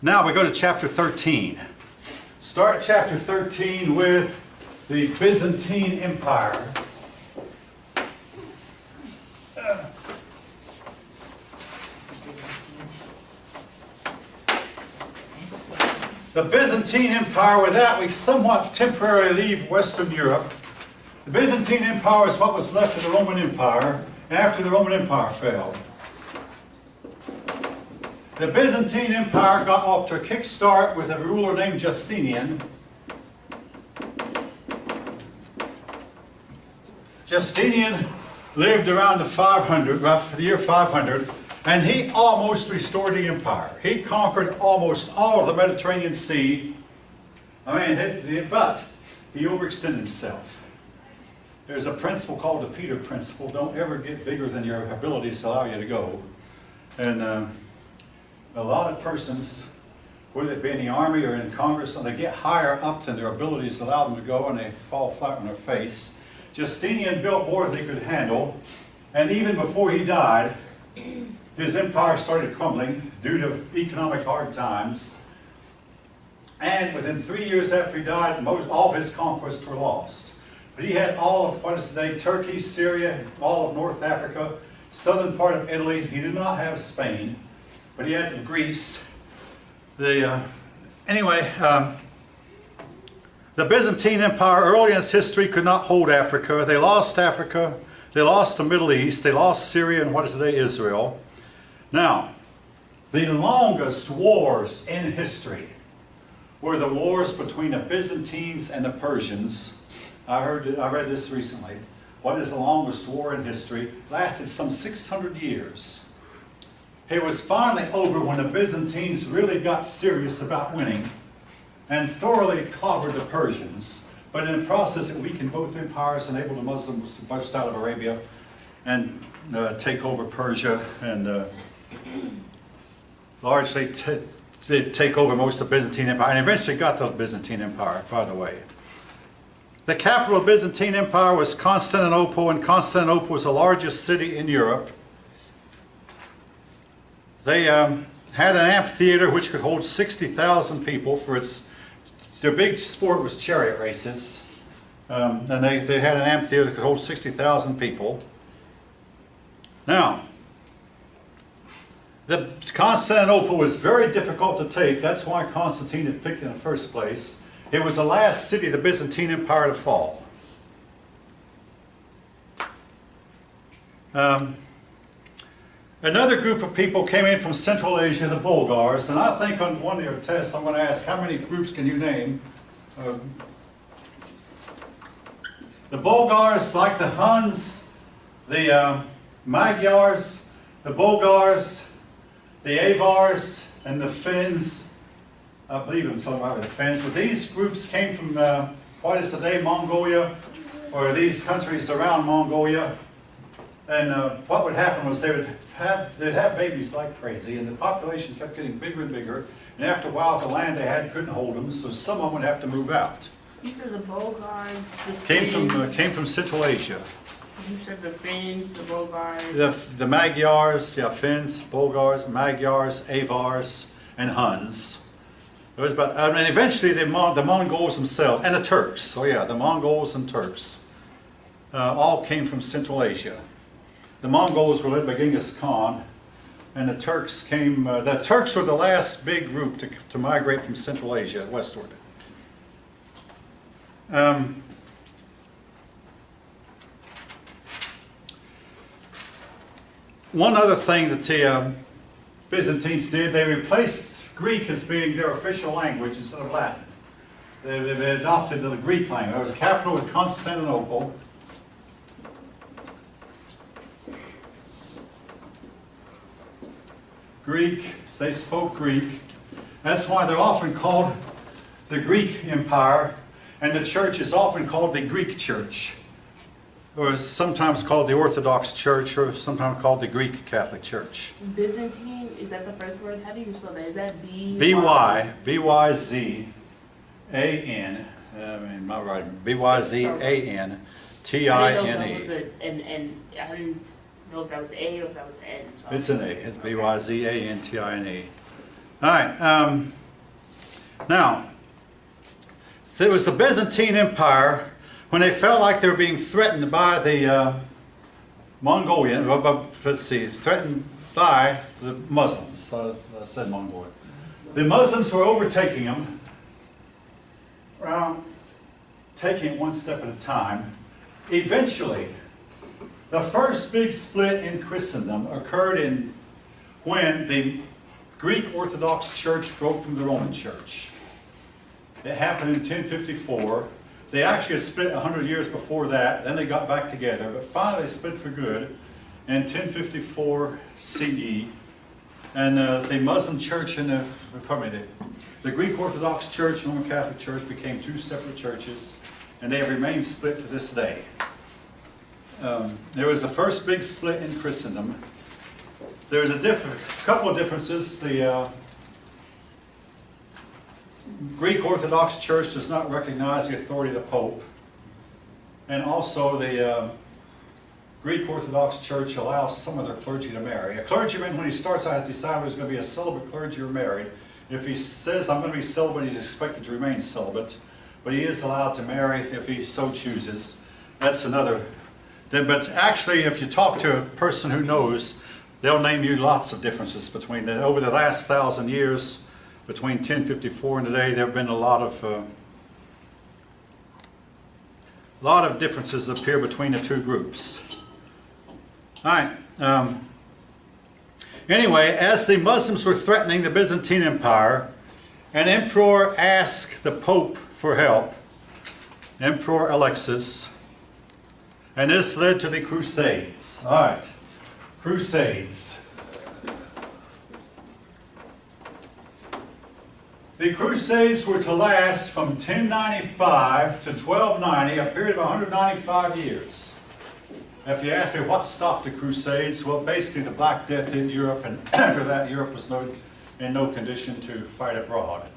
Now we go to chapter 13. Start chapter 13 with the Byzantine Empire. The Byzantine Empire, with that we somewhat temporarily leave Western Europe. The Byzantine Empire is what was left of the Roman Empire after the Roman Empire fell. The Byzantine Empire got off to a kickstart with a ruler named Justinian. Justinian lived around the year 500, and he almost restored the empire. He conquered almost all of the Mediterranean Sea. But he overextended himself. There's a principle called the Peter Principle. Don't ever get bigger than your abilities allow you to go. And a lot of persons, whether it be in the army or in Congress, they get higher up than their abilities allow them to go, and they fall flat on their face. Justinian built more than he could handle, and even before he died, his empire started crumbling due to economic hard times. And within 3 years after he died, all of his conquests were lost. But he had all of what is today Turkey, Syria, all of North Africa, southern part of Italy. He did not have Spain, but he had Greece. The Byzantine Empire early in its history could not hold Africa. They lost Africa, they lost the Middle East, they lost Syria and what is today Israel. Now, the longest wars in history were the wars between the Byzantines and the Persians. I read this recently. What is the longest war in history? Lasted some 600 years. It was finally over when the Byzantines really got serious about winning and thoroughly clobbered the Persians. But in the process, it weakened both empires, enabled the Muslims to bust out of Arabia and take over Persia and largely take over most of the Byzantine Empire, and eventually got the Byzantine Empire, by the way. The capital of the Byzantine Empire was Constantinople, and Constantinople was the largest city in Europe. They had an amphitheater which could hold 60,000 people for their big sport was chariot races. And they had an amphitheater that could hold 60,000 people. Now, Constantinople was very difficult to take. That's why Constantine had picked it in the first place. It was the last city of the Byzantine Empire to fall. Another group of people came in from Central Asia, the Bulgars, and I think on one of your tests I'm going to ask, how many groups can you name? The Bulgars, like the Huns, the Magyars, the Bulgars, the Avars, and the Finns. I believe I'm talking about the Finns, but these groups came from what is today Mongolia, or these countries around Mongolia. And what would happen was they'd have babies like crazy, and the population kept getting bigger and bigger. And after a while, the land they had couldn't hold them, so some of them would have to move out. You said the Bulgars, the Came from Central Asia. You said the Finns, the Bulgars. The Magyars, Finns, Bulgars, Magyars, Avars, and Huns. It was about, and eventually the Mongols themselves, and the Turks. Oh yeah, the Mongols and Turks all came from Central Asia. The Mongols were led by Genghis Khan, and the Turks came. The Turks were the last big group to migrate from Central Asia westward. One other thing that the Byzantines did, they replaced Greek as being their official language instead of Latin. They adopted the Greek language. It was the capital of Constantinople. Greek, they spoke Greek. That's why they're often called the Greek Empire, and the church is often called the Greek Church, or sometimes called the Orthodox Church, or sometimes called the Greek Catholic Church. Byzantine, is that the first word? How do you spell that? Is that B-Y-Z-A-N, am I right? B-Y-Z-A-N-T-I-N-E. And I didn't know if that was A or if that was N. So It's an A. It's B-Y-Z-A-N-T-I-N-E. All right. Now, there was the Byzantine Empire when they felt like they were being threatened by the Mongolian. Let's see, threatened by the Muslims. I said Mongolia. The Muslims were overtaking them, taking it one step at a time. Eventually, the first big split in Christendom occurred when the Greek Orthodox Church broke from the Roman Church. It happened in 1054. They actually had split 100 years before that, then they got back together, but finally they split for good in 1054 CE. And the Muslim church and the Greek Orthodox Church and Roman Catholic Church became two separate churches, and they have remained split to this day. There was the first big split in Christendom. There's a couple of differences. The Greek Orthodox Church does not recognize the authority of the Pope. And also the Greek Orthodox Church allows some of their clergy to marry. A clergyman, when he starts out, has decided he's going to be a celibate clergy or married. If he says, I'm going to be celibate, he's expected to remain celibate. But he is allowed to marry if he so chooses. That's another. But actually, if you talk to a person who knows, they'll name you lots of differences between that. Over the last 1,000 years, between 1054 and today, there have been a lot of differences that appear between the two groups. All right. Anyway, as the Muslims were threatening the Byzantine Empire, an emperor asked the Pope for help, Emperor Alexius, and this led to the Crusades. All right, Crusades. The Crusades were to last from 1095 to 1290, a period of 195 years. If you ask me what stopped the Crusades, well, basically the Black Death in Europe, and after that, Europe was in no condition to fight abroad.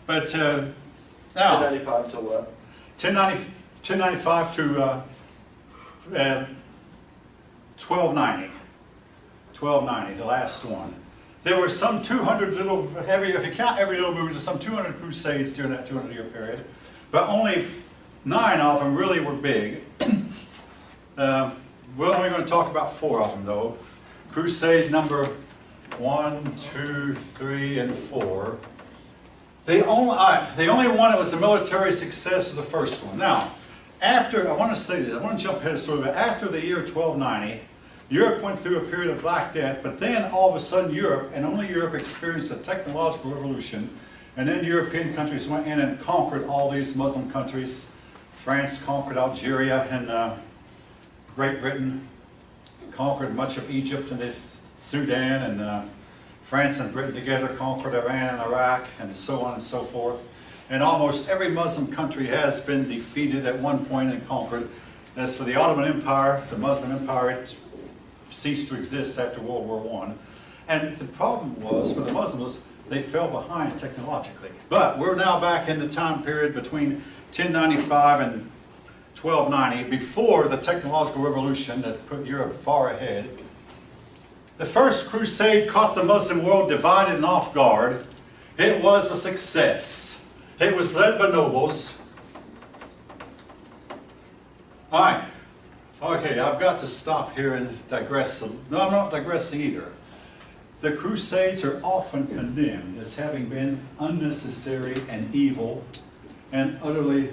But now, 1095 to what? 1095 to 1290. 1290, the last one. There were some 200 little, if you count every little movement, there's some 200 crusades during that 200-year period. But only 9 of them really were big. We're only going to talk about 4 of them, though. Crusade number 1, 2, 3, and 4. The only one that was a military success was the first one. Now, I want to jump ahead a story, but after the year 1290, Europe went through a period of Black Death, but then all of a sudden Europe, and only Europe, experienced a technological revolution, and then European countries went in and conquered all these Muslim countries. France conquered Algeria, and Great Britain conquered much of Egypt and Sudan, and France and Britain together conquered Iran and Iraq, and so on and so forth. And almost every Muslim country has been defeated at one point and conquered. As for the Ottoman Empire, the Muslim Empire, it ceased to exist after World War I. And the problem was, for the Muslims, they fell behind technologically. But we're now back in the time period between 1095 and 1290, before the technological revolution that put Europe far ahead. The first crusade caught the Muslim world divided and off guard. It was a success. It was led by nobles. All right. Okay, I've got to stop here and digress. No, I'm not digressing either. The Crusades are often condemned as having been unnecessary and evil and utterly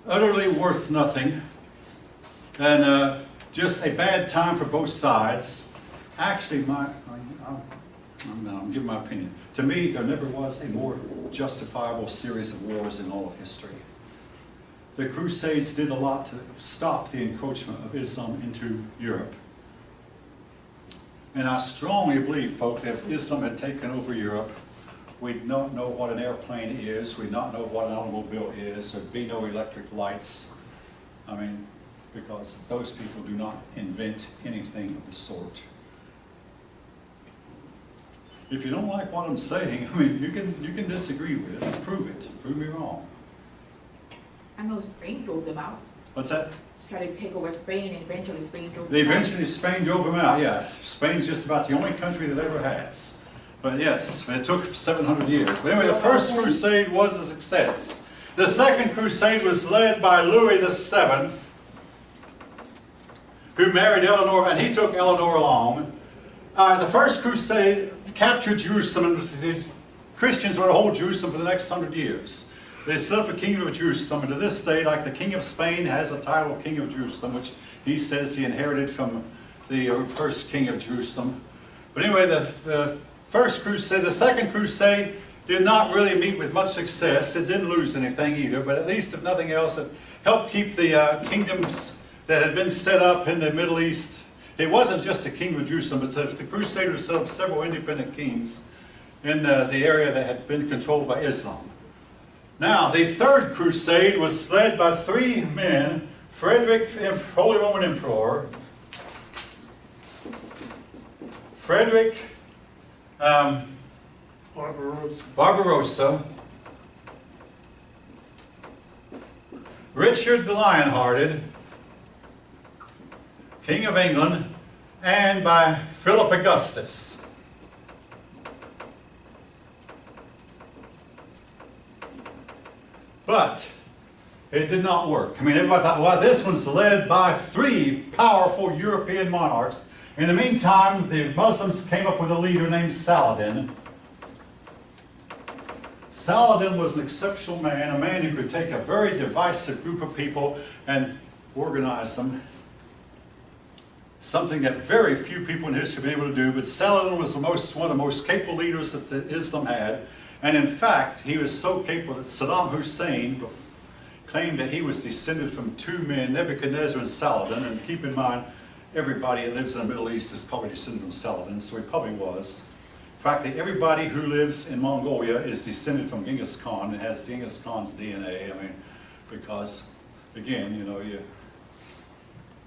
worth nothing, and just a bad time for both sides. Actually, I'm giving my opinion. To me, there never was a more justifiable series of wars in all of history. The Crusades did a lot to stop the encroachment of Islam into Europe. And I strongly believe, folks, that if Islam had taken over Europe, we'd not know what an airplane is, we'd not know what an automobile is, there'd be no electric lights. I mean, because those people do not invent anything of the sort. If you don't like what I'm saying, I mean, you can disagree with it, prove it, prove me wrong. I know Spain drove them out. What's that? Tried to take over Spain, and eventually Spain drove them out. Eventually Spain drove them out, yeah. Spain's just about the only country that ever has. But yes, it took 700 years. But anyway, the first crusade was a success. The second crusade was led by Louis VII, who married Eleanor, and he took Eleanor along. The first crusade captured Jerusalem, and the Christians were to hold Jerusalem for the next 100 years. They set up a kingdom of Jerusalem, and to this day, like the King of Spain has a title King of Jerusalem, which he says he inherited from the first King of Jerusalem. But anyway, the first crusade, the second crusade did not really meet with much success. It didn't lose anything either, but at least if nothing else, it helped keep the kingdoms that had been set up in the Middle East. It wasn't just a kingdom of Jerusalem, but the Crusaders set up several independent kings in the area that had been controlled by Islam. Now, the third crusade was led by three men: Frederick, Holy Roman Emperor, Frederick Barbarossa, Richard the Lionhearted, King of England, and by Philip Augustus. But it did not work. I mean, everybody thought, well, this one's led by three powerful European monarchs. In the meantime, the Muslims came up with a leader named Saladin. Saladin was an exceptional man, a man who could take a very divisive group of people and organize them. Something that very few people in history have been able to do, but Saladin was one of the most capable leaders that Islam had. And in fact, he was so capable that Saddam Hussein claimed that he was descended from two men, Nebuchadnezzar and Saladin. And keep in mind, everybody that lives in the Middle East is probably descended from Saladin, so he probably was. Practically everybody who lives in Mongolia is descended from Genghis Khan. It has Genghis Khan's DNA. I mean, because, again, you know,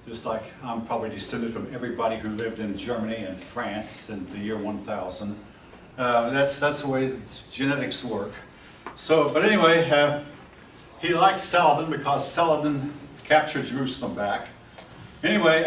just like I'm probably descended from everybody who lived in Germany and France in the year 1000. That's the way genetics work. So, but anyway, he liked Saladin because Saladin captured Jerusalem back. Anyway,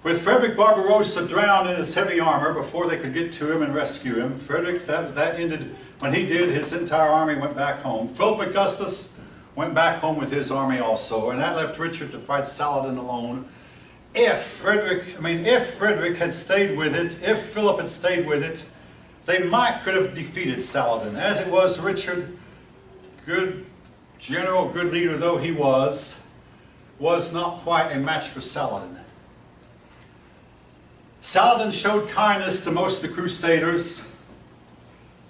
with Frederick Barbarossa drowned in his heavy armor before they could get to him and rescue him, Frederick, that ended, when he did, his entire army went back home. Philip Augustus went back home with his army also, and that left Richard to fight Saladin alone. If Frederick had stayed with it, if Philip had stayed with it, they could have defeated Saladin. As it was, Richard, good general, good leader though he was not quite a match for Saladin. Saladin showed kindness to most of the Crusaders.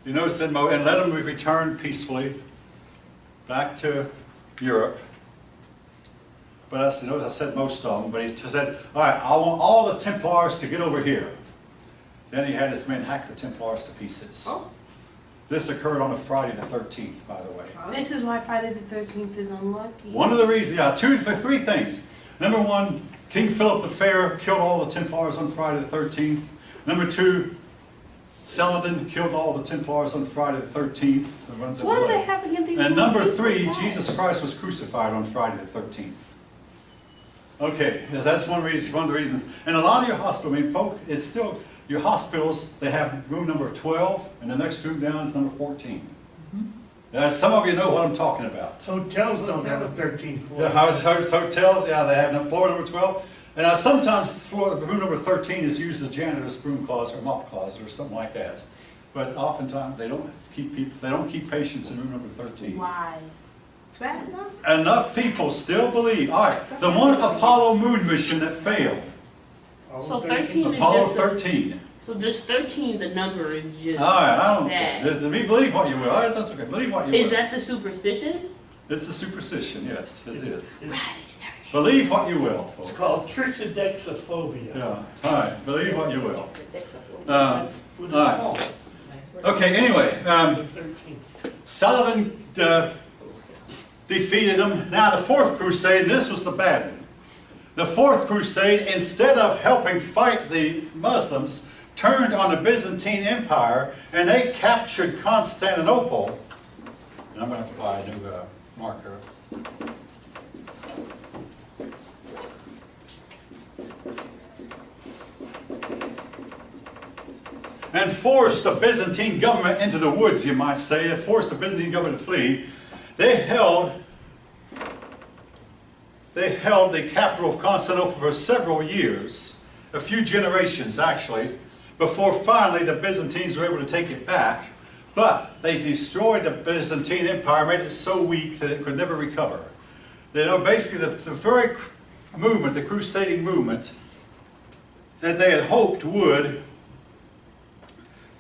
You notice that, and let them return peacefully back to Europe. But I said most of them, but he said, all right, I want all the Templars to get over here. Then he had his men hack the Templars to pieces. Oh. This occurred on a Friday the 13th, by the way. This is why Friday the 13th is unlucky. One of the reasons, three things. Number one, King Philip the Fair killed all the Templars on Friday the 13th. Number two, Saladin killed all the Templars on Friday the 13th. What do they have against these? And little number things three, like that? Jesus Christ was crucified on Friday the 13th. Okay, that's one of the reasons. And a lot of your hospitals, I mean, folk, it's still, your hospitals, they have room number 12, and the next room down is number 14. Now, some of you know what I'm talking about. Hotels don't have a 13th floor. The hotels, yeah, they have floor number 12. And sometimes room number 13 is used as janitor's room closet or mop closet or something like that. But oftentimes they don't keep patients in room number 13. Why? Bad enough? Enough people still believe. All right, the one Apollo moon mission that failed, So 13 is Apollo just 13. So this 13, the number is just All right, I don't bad. just believe what you will. All right, that's okay. Believe what you will. Is that the superstition? It's the superstition, yes, it is. It's Believe what you will, folks. called trichodexophobia. Yeah, all right, believe what you will. With All it's right. called, Okay, anyway, the 13th. Saladin defeated him. Now the fourth crusade, and this was the bad one. The fourth crusade, instead of helping fight the Muslims, turned on the Byzantine Empire, and they captured Constantinople. And I'm going to have to buy a new marker. and forced the Byzantine government into the woods, you might say, and forced the Byzantine government to flee, they held the capital of Constantinople for several years, a few generations actually, before finally the Byzantines were able to take it back. But they destroyed the Byzantine Empire, made it so weak that it could never recover. You know, basically the very movement, the crusading movement, that they had hoped would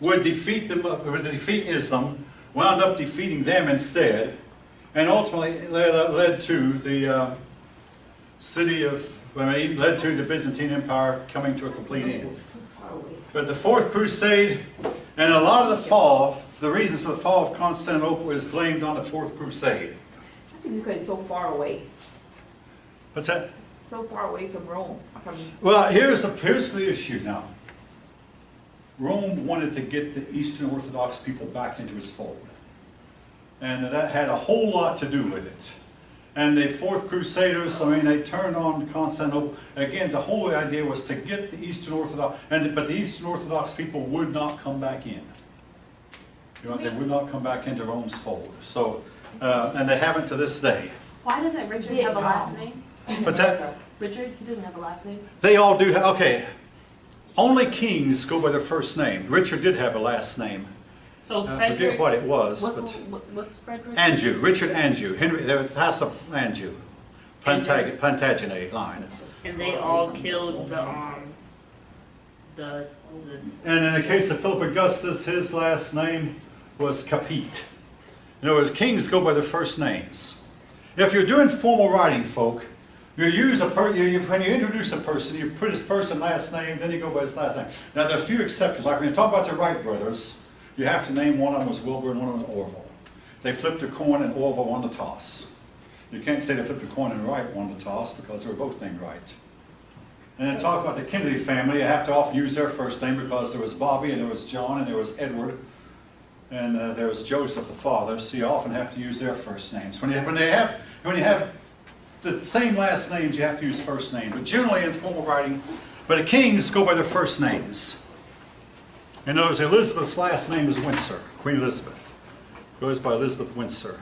defeat Islam, wound up defeating them instead, and ultimately led to the led to the Byzantine Empire coming to a complete end. But the Fourth Crusade, and a lot of the fall, the reasons for the fall of Constantinople is blamed on the Fourth Crusade. I think because it's so far away, What's that? so far away from Rome, from, Well, here's the issue now. Rome wanted to get the Eastern Orthodox people back into its fold. And that had a whole lot to do with it. And the Fourth Crusaders, they turned on Constantinople. Again, the whole idea was to get the Eastern Orthodox, but the Eastern Orthodox people would not come back in. You know, they would not come back into Rome's fold. So, and they haven't to this day. Why doesn't Richard have a last name? What's that? Richard, he doesn't have a last name? They all do, okay. Only kings go by their first name. Richard did have a last name. So I Frederick. forget what it was, What's, but what's Frederick? Anjou, Richard Anjou, Henry, the House of Anjou, Plantagenet line. And they all killed the And in the case of Philip Augustus, his last name was Capet. In other words, kings go by their first names. If you're doing formal writing, folk, you use when you introduce a person, you put his first and last name, then you go by his last name. Now there are a few exceptions, like when you talk about the Wright brothers, you have to name one of them was Wilbur and one of them was Orville. They flipped a coin and Orville won the toss. You can't say they flipped a coin and Wright won the toss because they were both named Wright. And then talk about the Kennedy family, you have to often use their first name because there was Bobby and there was John and there was Edward and there was Joseph the father, so you often have to use their first names. When you have the same last names, you have to use first name. But generally in formal writing, but the kings go by their first names. And notice Elizabeth's last name is Windsor, Queen Elizabeth. Goes by Elizabeth Windsor.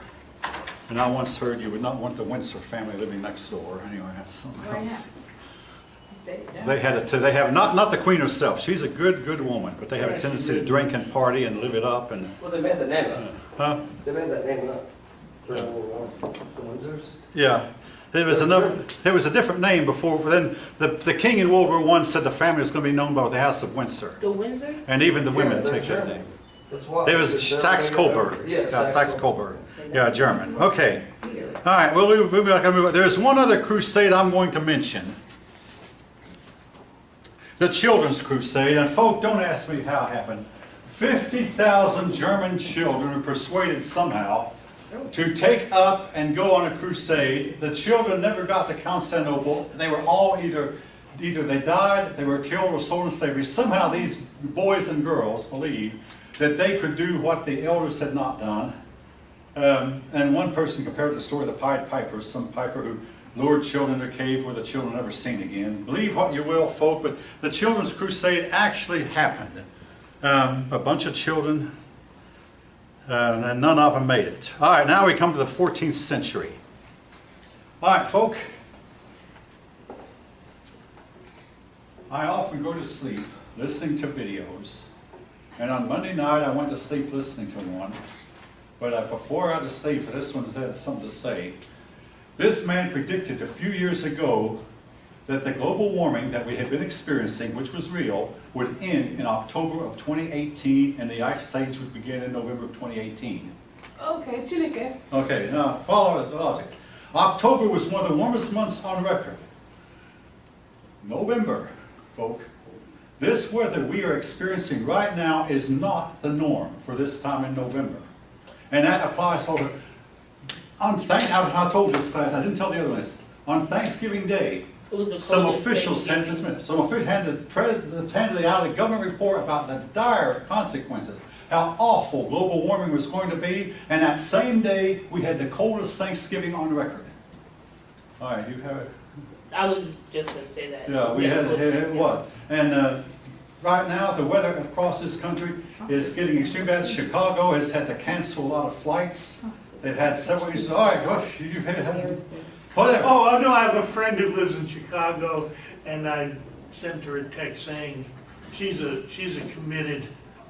And I once heard you would not want the Windsor family living next door. Anyway, that's something why else. not? They have not the Queen herself. She's a good woman, but they have a tendency to drink and party and live it up and. Well, they made the name up. Huh? They made that name up. The Windsors? Yeah. There was a different name before, but then the king in World War I said the family was going to be known by the House of Windsor. The Windsor? And even the women they're take that German. name. That's why. There was Saxe-Coburg. Yeah, Saxe-Coburg. Yeah, German. Okay. All right, well, we'll move on. There's one other crusade I'm going to mention. The Children's Crusade. And folk, don't ask me how it happened. 50,000 German children were persuaded somehow to take up and go on a crusade. The children never got to Constantinople. They were all either they died, they were killed, or sold in slavery. Somehow these boys and girls believed that they could do what the elders had not done. And one person compared the story of the Pied Piper, some piper who lured children into a cave where the children never seen again. Believe what you will, folk, but the Children's Crusade actually happened. A bunch of children, and none of them made it. All right, now we come to the 14th century. All right, folk. I often go to sleep listening to videos. And on Monday night, I went to sleep listening to one. But before I had to sleep, this one had something to say. This man predicted a few years ago that the global warming that we had been experiencing, which was real, would end in October of 2018, and the ice age would begin in November of 2018. Okay, Chineke. Okay, now follow the logic. October was one of the warmest months on record. November, folk. This weather we are experiencing right now is not the norm for this time in November. And that applies to I told this class, I didn't tell the other ones. On Thanksgiving Day, It was the some coldest officials Thanksgiving. handed out a government report about the dire consequences, how awful global warming was going to be, and that same day we had the coldest Thanksgiving on record. All right, you have it. I was just going to say that. Yeah, we had it. What? And right now, the weather across this country is getting extreme bad. Chicago has had to cancel a lot of flights. They've had several, all right, gosh, you've had, whatever. Oh, no, I have a friend who lives in Chicago, and I sent her a text saying, she's a committed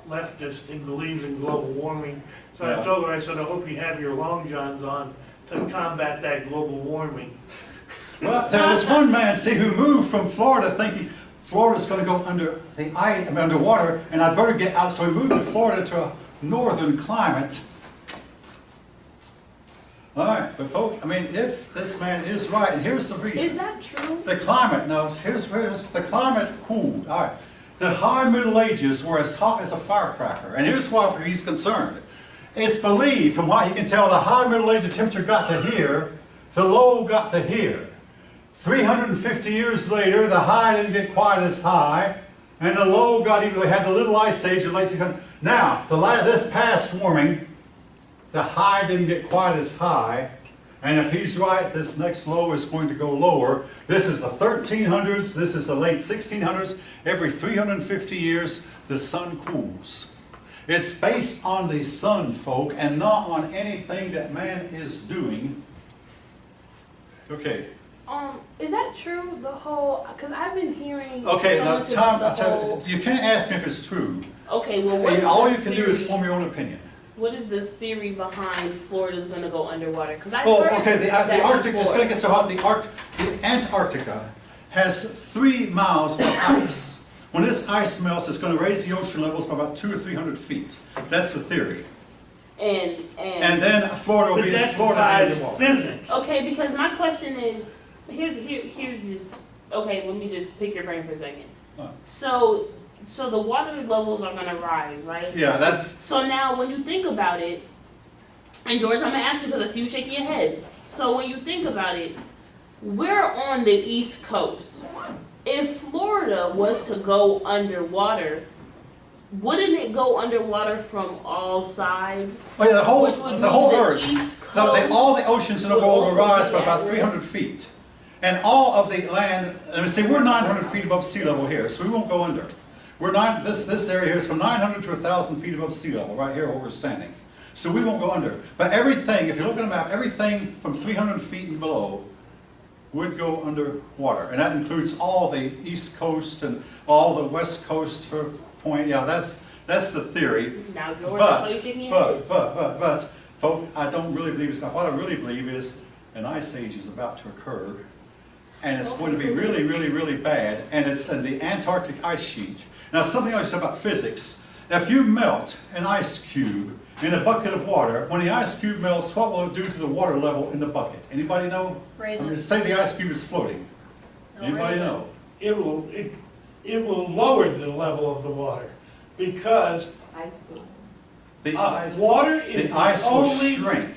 leftist and believes in global warming. So I Yeah. told her, I said, I hope you have your long johns on to combat that global warming. Well, there was one man, see, who moved from Florida thinking Florida's gonna go underwater, and I'd better get out, so he moved to Florida to a northern climate. All right, but folks, I mean, if this man is right, and here's the Is reason. that true? The climate, now, here's the climate cooled, all right. The high Middle Ages were as hot as a firecracker, and here's why he's concerned. It's believed, from what he can tell, the high Middle Age temperature got to here, the low got to here. 350 years later, the high didn't get quite as high, and the low got even, they had the little ice age of late 600. Now, this past warming, the high didn't get quite as high, and if he's right, this next low is going to go lower. This is the 1300s, this is the late 1600s. Every 350 years, the sun cools. It's based on the sun, folk, and not on anything that man is doing. Okay, Is that true? The whole, because I've been hearing. okay, so now much Tom, about the whole. you can't ask me if it's true. Okay, well, what is All the you can do is theory- form your own opinion. What is the theory behind Florida's going to go underwater? Because I Well, heard okay, the that Arctic, it's before. gonna get so hot, the Antarctica has 3 miles of ice. When this ice melts, it's gonna raise the ocean levels by about 200 or 300 feet. That's the theory. And then Florida will But be, that Florida defies underwater. physics. Okay, because my question is, here's just, okay, let me just pick your brain for a second. Huh. So the water levels are gonna rise, right? Yeah, that's, So now, when you think about it, and George, I'm gonna ask you because I see you shaking your head. So when you think about it, we're on the East Coast. If Florida was to go underwater, wouldn't it go underwater from all sides? oh yeah, Which would the be whole the Earth. East All Coast. the oceans in the would world will also rise be by about at 300 risk. feet. And all of the land, let me see, we're 900 feet above sea level here, so we won't go under. This area here is from 900 to 1,000 feet above sea level, right here where we're standing. So we won't go under. But everything, if you look at a map, everything from 300 feet and below would go underwater. And that includes all the east coast and all the west coast for point, yeah, that's the theory. Now, George, I saw you shaking your head. But, folk, I don't really believe it's going, what I really believe is an ice age is about to occur. And it's going to be really, really, really bad. And it's in the Antarctic ice sheet. Now, something else about physics. If you melt an ice cube in a bucket of water, when the ice cube melts, what will it do to the water level in the bucket? Anybody know? Raise I mean, it. say the ice cube is floating. Anybody raise it. know? It will lower the level of the water because Ice cream. The ice, water is the the ice will only shrink.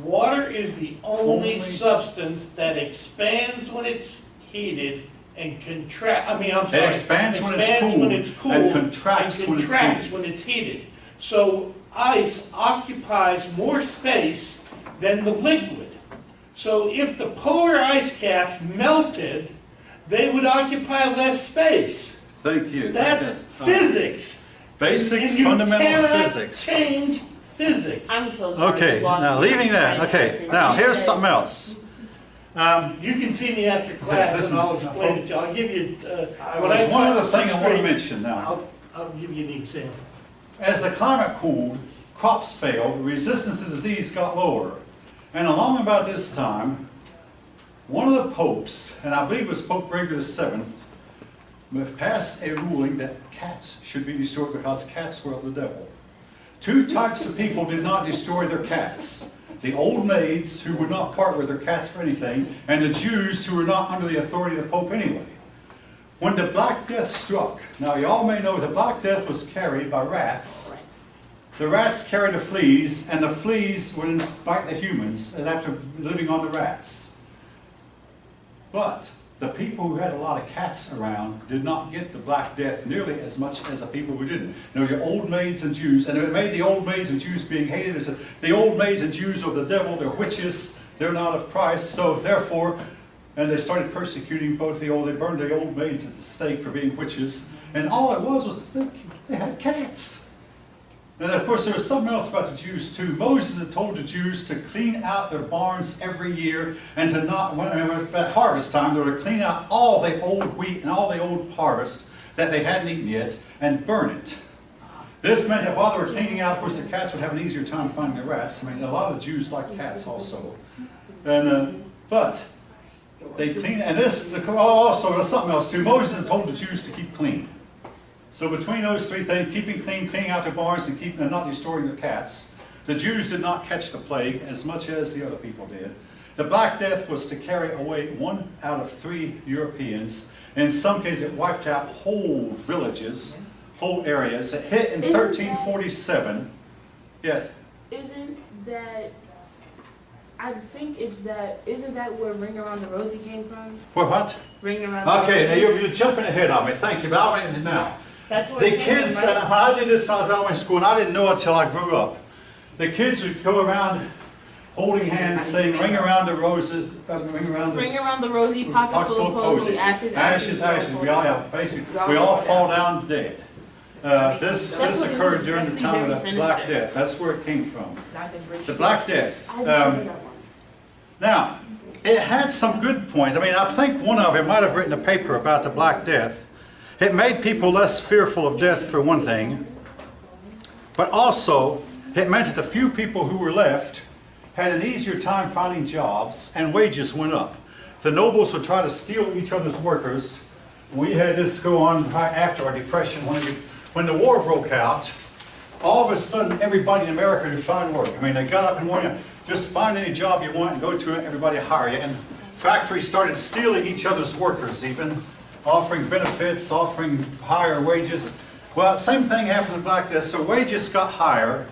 water is the only Only- substance that expands when it's heated and contract. I'm It sorry. expands when it's expands cooled when it's cooled and contracts when it's contracts heated. when it's heated. So ice occupies more space than the liquid. So if the polar ice caps melted, they would occupy less space. Thank you. That's Okay. physics. Basic And you fundamental cannot physics. change physics. I'm so sorry. Okay, you lost now me. leaving that, okay, now here's something else. You can see me after class Listen, and I'll explain it to you. I'll give you, when I There's one taught other thing I sixth want to grade, mention now. I'll give you the example. As the climate cooled, crops failed, resistance to disease got lower. And along about this time, one of the popes, and I believe it was Pope Gregory VII, passed a ruling that cats should be destroyed because cats were of the devil. 2 types of people did not destroy their cats. The old maids who would not part with their cats for anything, and the Jews who were not under the authority of the Pope anyway. When the Black Death struck, now you all may know the Black Death was carried by rats. The rats carried the fleas, and the fleas would bite the humans and after living on the rats. But the people who had a lot of cats around did not get the Black Death nearly as much as the people who didn't. Now, your old maids and Jews, and it made the old maids and Jews being hated as the old maids and Jews are the devil, they're witches, they're not of Christ, so therefore And they started persecuting they burned the old maids at the stake for being witches. And all it was they had cats. And of course, there was something else about the Jews too. Moses had told the Jews to clean out their barns every year and to not, at harvest time, they were to clean out all the old wheat and all the old harvest that they hadn't eaten yet and burn it. This meant that while they were cleaning out, of course, the cats would have an easier time finding the rats. I mean, a lot of the Jews like cats also. And, but they cleaned, and also, there's something else too. Moses had told the Jews to keep clean. So between those three things, keeping clean, cleaning out their barns, and not destroying their cats, the Jews did not catch the plague as much as the other people did. The Black Death was to carry away 1 out of 3 Europeans. In some cases, it wiped out whole villages, whole areas. It hit in 1347. Yes. Isn't that, I think it's that, isn't that where Ring Around the Rosie came from? Where what? Ring Around the Okay, now Rosie. you're jumping ahead of me. Thank you, but I'll end it now. That's where The it came kids, from, right? when I did this when I was in elementary school, and I didn't know it until I grew up, the kids would go around holding hands, saying, ring around the roses, ring around the... Ring Around the Rosy, pockets full of posies, ashes, Ashes, ashes. We all fall down dead. This occurred during the time of the Black Death. That's where it came from. The Black Death. I didn't know that one. Now, it had some good points. I mean, I think one of it might have written a paper about the Black Death. It made people less fearful of death, for one thing. But also, it meant that the few people who were left had an easier time finding jobs, and wages went up. The nobles would try to steal each other's workers. We had this go on right after our Depression. When the war broke out, all of a sudden everybody in America could find work. I mean, they got up in the morning, just find any job you want and go to it, everybody hire you. And factories started stealing each other's workers even, offering benefits, offering higher wages. Well, same thing happened in Black Death, so wages got higher.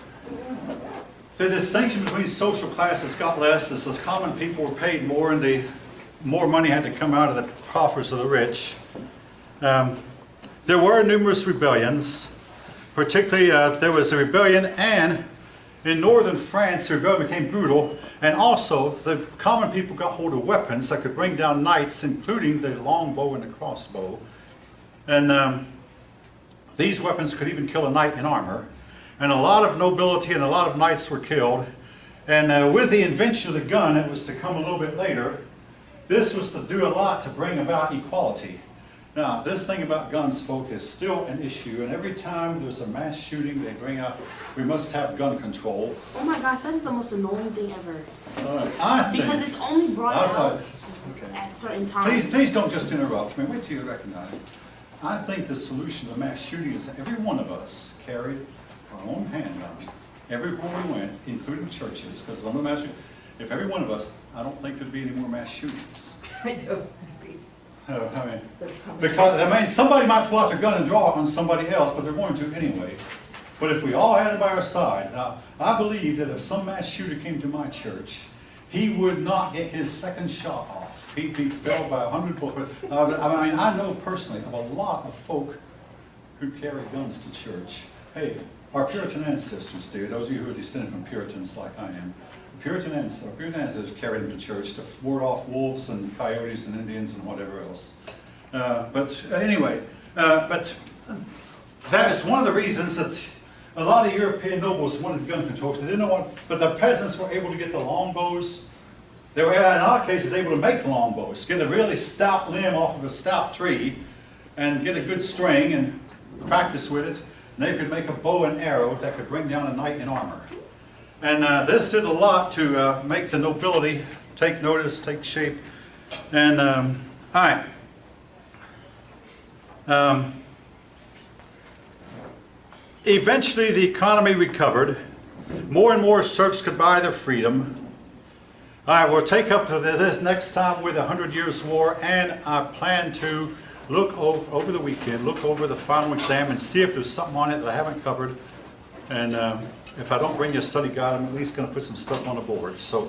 The distinction between social classes got less as the common people were paid more and the more money had to come out of the coffers of the rich. There were numerous rebellions, particularly there was a rebellion, and in northern France the rebellion became brutal, and also the common people got hold of weapons that could bring down knights, including the longbow and the crossbow. And these weapons could even kill a knight in armor. And a lot of nobility and a lot of knights were killed. And with the invention of the gun, it was to come a little bit later, this was to do a lot to bring about equality. Now, this thing about guns, folk, is still an issue. And every time there's a mass shooting, they bring up, we must have gun control. Oh my gosh, that is the most annoying thing ever. I think, Because it's only brought out okay. at certain times. Please don't just interrupt me. Wait till you recognize it. I think the solution to mass shooting is that every one of us carried our own handgun everywhere we went, including churches, because some of the mass shootings, if every one of us, I don't think there'd be any more mass shootings. I do. I mean, because, I mean, somebody might pull out their gun and draw it on somebody else, but they're going to anyway. But if we all had it by our side, now, I believe that if some mass shooter came to my church, he would not get his second shot off. He'd be felled by 100 bullets. I mean, I know personally of a lot of folk who carry guns to church. Hey, our Puritan ancestors did. Those of you who are descended from Puritans like I am. Puritan ancestors carried them to church to ward off wolves and coyotes and Indians and whatever else. But anyway, but that is one of the reasons that a lot of European nobles wanted gun control. They didn't know what, but the peasants were able to get the longbows. They were, in a lot of cases, able to make the longbows, get a really stout limb off of a stout tree and get a good string and practice with it. And they could make a bow and arrow that could bring down a knight in armor. And this did a lot to make the nobility take notice, take shape. And, all right. Eventually the economy recovered. More and more serfs could buy their freedom. All right, we'll take up to this next time with the 100 Years' War, and I plan to look over the weekend, look over the final exam and see if there's something on it that I haven't covered. And if I don't bring you a study guide, I'm at least going to put some stuff on the board. So.